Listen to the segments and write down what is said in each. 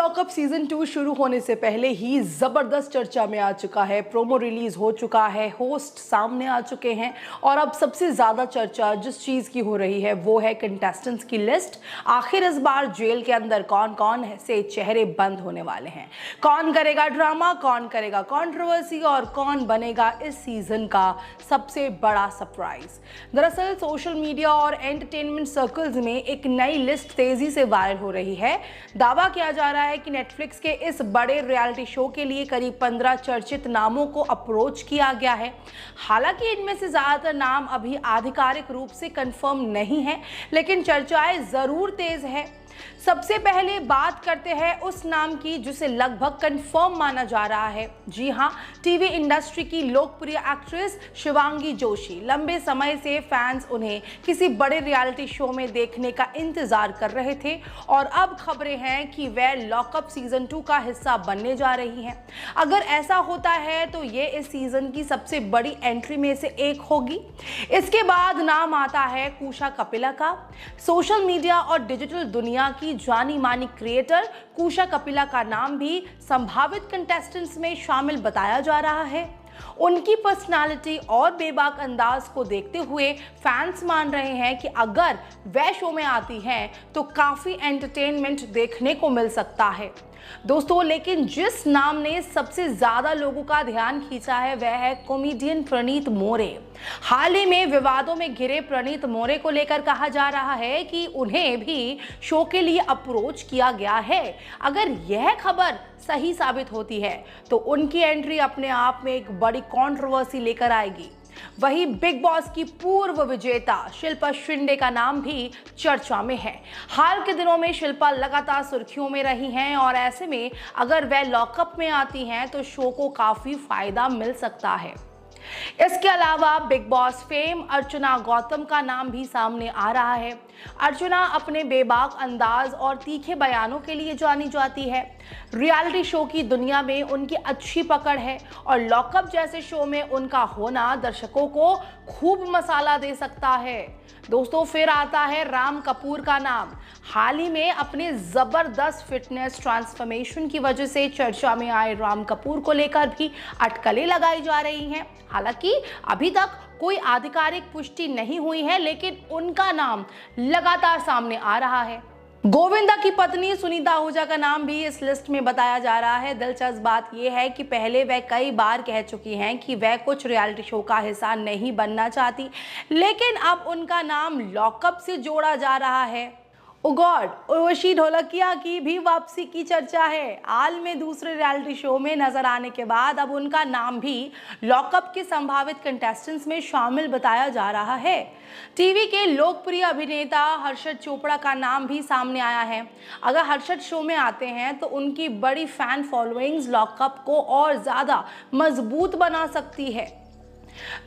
Lockup season 2 शुरू होने से पहले ही जबरदस्त चर्चा में आ चुका है। प्रोमो रिलीज हो चुका है, होस्ट सामने आ चुके हैं और अब सबसे ज्यादा चर्चा जिस चीज की हो रही है वो है कंटेस्टेंट्स की लिस्ट। आखिर इस बार जेल के अंदर कौन कौन से चेहरे बंद होने वाले हैं, कौन करेगा ड्रामा, कौन करेगा कंट्रोवर्सी और कौन बनेगा इस सीजन का सबसे बड़ा सरप्राइज। दरअसल सोशल मीडिया और एंटरटेनमेंट सर्कल्स में एक नई लिस्ट तेजी से वायरल हो रही है। दावा किया जा रहा है कि नेटफ्लिक्स के इस बड़े रियलिटी शो के लिए करीब 15 चर्चित नामों को अप्रोच किया गया है। हालांकि इनमें से ज्यादातर नाम अभी आधिकारिक रूप से कंफर्म नहीं है, लेकिन चर्चाएं जरूर तेज है। सबसे पहले बात करते हैं उस नाम की जिसे लगभग कंफर्म माना जा रहा है। जी हां, टीवी इंडस्ट्री की लोकप्रिय एक्ट्रेस शिवांगी जोशी। लंबे समय से फैंस उन्हें किसी बड़े रियलिटी शो में देखने का इंतजार कर रहे थे और अब खबरें हैं कि वह लॉकअप सीजन 2 का हिस्सा बनने जा रही हैं। अगर ऐसा होता है तो ये इस सीजन की सबसे बड़ी एंट्री में से एक होगी। इसके बाद नाम आता है कुशा कपिला का। सोशल मीडिया और डिजिटल दुनिया की जानी मानी क्रिएटर कुशा कपिला का नाम भी संभावित कंटेस्टेंट्स में शामिल बताया जा रहा है। उनकी पर्सनालिटी और बेबाक अंदाज को देखते हुए फैंस मान रहे हैं कि अगर वह शो में आती हैं तो काफी एंटरटेनमेंट देखने को मिल सकता है। दोस्तों, लेकिन जिस नाम ने सबसे ज्यादा लोगों का ध्यान खींचा है वह है कॉमेडियन प्रणीत मोरे। हाल ही में विवादों में घिरे प्रणीत मोरे को लेकर कहा जा रहा है कि उन्हें भी शो के लिए अप्रोच किया गया है। अगर यह खबर सही साबित होती है तो उनकी एंट्री अपने आप में एक बड़ी कंट्रोवर्सी लेकर आएगी। वहीं बिग बॉस की पूर्व विजेता शिल्पा शिंदे का नाम भी चर्चा में है। हाल के दिनों में शिल्पा लगातार सुर्खियों में रही हैं और ऐसे में अगर वह लॉकअप में आती हैं तो शो को काफी फायदा मिल सकता है। इसके अलावा बिग बॉस फेम अर्चना गौतम का नाम भी सामने आ रहा है। अर्चना अपने बेबाक अंदाज और तीखे बयानों के लिए जानी जाती है। रियलिटी शो की दुनिया में उनकी अच्छी पकड़ है और लॉकअप जैसे शो में उनका होना दर्शकों को खूब मसाला दे सकता है। दोस्तों, फिर आता है राम कपूर का नाम। हाल ही में अपने जबरदस्त फिटनेस ट्रांसफॉर्मेशन की वजह से चर्चा में आए राम कपूर को लेकर भी अटकलें लगाई जा रही हैं। हालांकि अभी तक कोई आधिकारिक पुष्टि नहीं हुई है, लेकिन उनका नाम लगातार सामने आ रहा है। गोविंदा की पत्नी सुनीता आहूजा का नाम भी इस लिस्ट में बताया जा रहा है। दिलचस्प बात यह है कि पहले वह कई बार कह चुकी हैं कि वह कुछ रियलिटी शो का हिस्सा नहीं बनना चाहती, लेकिन अब उनका नाम लॉकअप से जोड़ा जा रहा है। ओ गॉड, उर्वशी ढोलकिया की भी वापसी की चर्चा है। हाल में दूसरे रियलिटी शो में नजर आने के बाद अब उनका नाम भी लॉकअप के संभावित कंटेस्टेंट्स में शामिल बताया जा रहा है। टीवी के लोकप्रिय अभिनेता हर्षद चोपड़ा का नाम भी सामने आया है। अगर हर्षद शो में आते हैं तो उनकी बड़ी फैन फॉलोइंग्स लॉकअप को और ज्यादा मजबूत बना सकती है।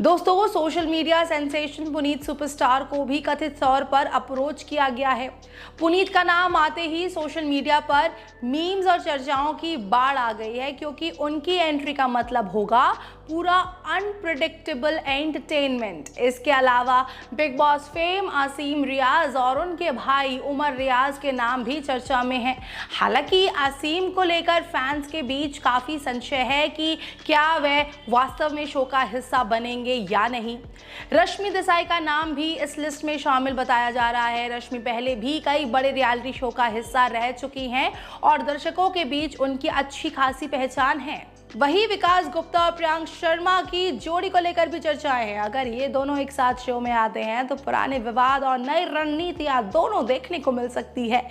दोस्तों, social media sensation Puneet superstar को भी कथित तौर पर अप्रोच किया गया है। पुनीत का नाम आते ही सोशल मीडिया पर मीम्स और चर्चाओं की बाढ़ आ गई है, क्योंकि उनकी एंट्री का मतलब होगा पूरा अनप्रिडिक्टेबल एंटरटेनमेंट। इसके अलावा बिग बॉस फेम आसिम रियाज और उनके भाई उमर रियाज के नाम भी चर्चा में हैं। हालांकि आसिम को लेकर फैंस के बीच काफी संशय है कि क्या वह वास्तव में शो का हिस्सा बनेंगे या नहीं। रश्मि देसाई का नाम भी इस लिस्ट में शामिल बताया जा रहा है। रश्मि पहले भी कई बड़े रियलिटी शो का हिस्सा रह चुकी हैं और दर्शकों के बीच उनकी अच्छी खासी पहचान है। वहीं विकास गुप्ता और प्रियांक शर्मा की जोड़ी को लेकर भी चर्चाएं हैं। अगर ये दोनों एक साथ शो में आते हैं तो पुराने विवाद और नई रणनीतियां दोनों देखने को मिल सकती है।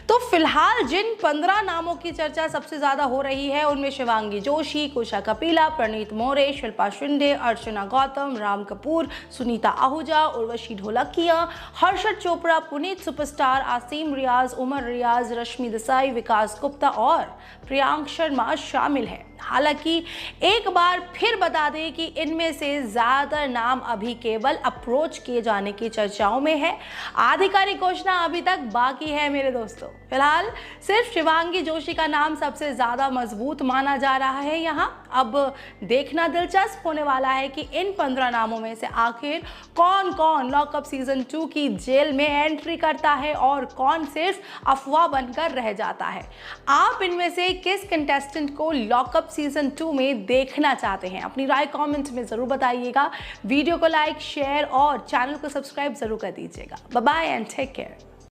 तो फिलहाल जिन 15 नामों की चर्चा सबसे ज्यादा हो रही है उनमें शिवांगी जोशी, कुशा कपिला, प्रणीत मोरे, शिल्पा शिंदे, अर्चना गौतम, राम कपूर, सुनीता आहूजा, उर्वशी ढोलकिया, हर्षद चोपड़ा, पुनीत सुपरस्टार, आसिम रियाज, उमर रियाज, रश्मि देसाई, विकास गुप्ता और प्रियांक शर्मा शामिल है। हालांकि एक बार फिर बता दें कि इनमें से ज़्यादातर नाम अभी केवल अप्रोच किए जाने की चर्चाओं में है। आधिकारिक घोषणा अभी तक बाकी है मेरे दोस्तों। फिलहाल सिर्फ शिवांगी जोशी का नाम सबसे ज़्यादा मजबूत माना जा रहा है यहाँ। अब देखना दिलचस्प होने वाला है कि इन 15 नामों में से आखिर कौन कौन लॉकअप सीजन 2 की जेल में एंट्री करता है और कौन सिर्फ अफवाह बनकर रह जाता है। आप इनमें से किस कंटेस्टेंट को लॉकअप सीजन 2 में देखना चाहते हैं? अपनी राय कमेंट में जरूर बताइएगा। वीडियो को लाइक, शेयर और चैनल को सब्सक्राइब जरूर कर दीजिएगा। Bye bye and take care.